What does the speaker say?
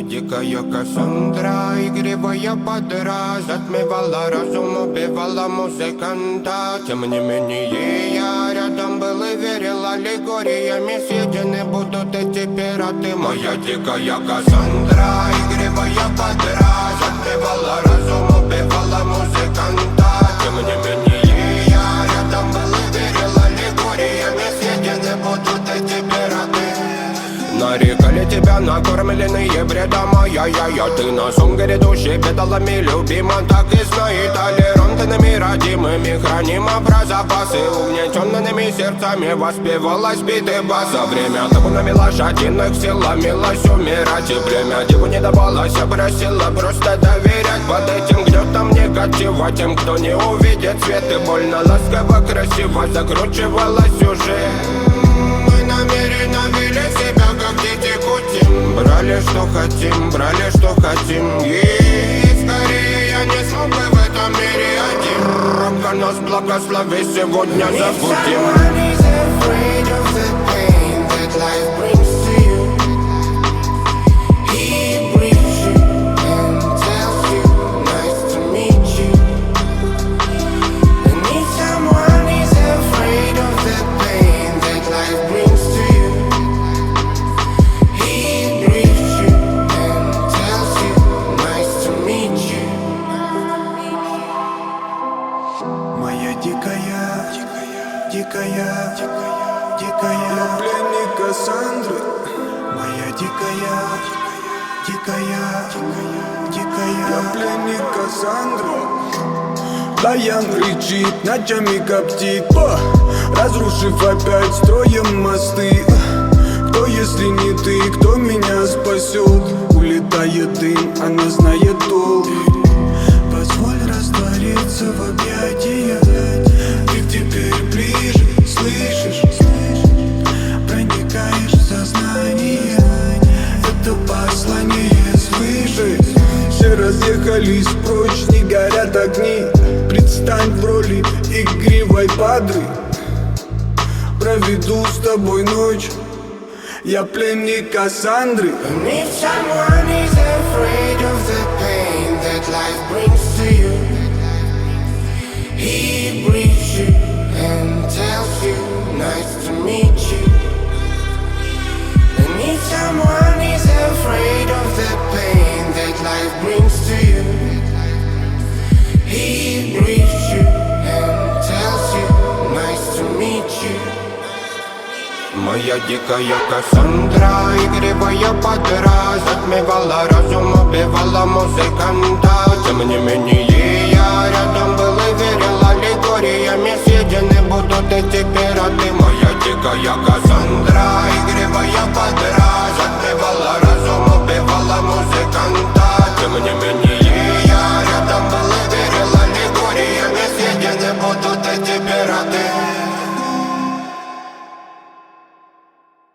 Моя дикая Кассандра, игривая подра, затмевала разум, убивала музыканта. Тем не менее я рядом был и верил аллегориями съедены будут эти пираты. Моя дикая Кассандра, игривая подра, затмевала разум, убивала музыканта. Тем не менее я рядом был и верил аллегориями съедены будут эти пираты. Нарекали тебя накормленные бредом, ай-яй-яй. Ты на сон грядущий педалами любима, так и знай. Толерантными родимыми хранима про запасы, угнетенными сердцами воспевалась биты баса. Время табунами лошадиных сил ломилась умирать, и время диву не давалось, просила просто доверять. Под этим гнетом негатива тем, кто не увидит свет, и больно ласково, красиво закручивала сюжет. Мы намеренно вели себя как дети кутим, брали что хотим, брали что хотим. И скорее я не смог бы в этом мире один. Рамка нас благослови, сегодня забудем. Дикая, пленник Кассандры. Моя дикая, я пленник Кассандры. Даян кричит, ночами коптит, разрушив опять строем мосты. Кто, если не ты, кто меня спасет? Улетает дым, она знает толк. Позволь раствориться в объятиях. Ты теперь ближе, слышишь? Проникаешь в сознание. Это послание свыше. Все разъехались прочь, не горят огни. Предстань в роли игривой падры. Проведу с тобой ночь. Я пленник Кассандры. And if someone is afraid of the pain that life brings to you, he briefs you and tells you, nice to meet you. And if someone is afraid of the pain that life brings to you, he briefs you and tells you, nice to meet you. Моя дикая Кассандра, игривая подра, затмевала разум, убивала музыканта. Тем не менее я рядом был и верил аллегориями съедены будут эти пираты. Моя дикая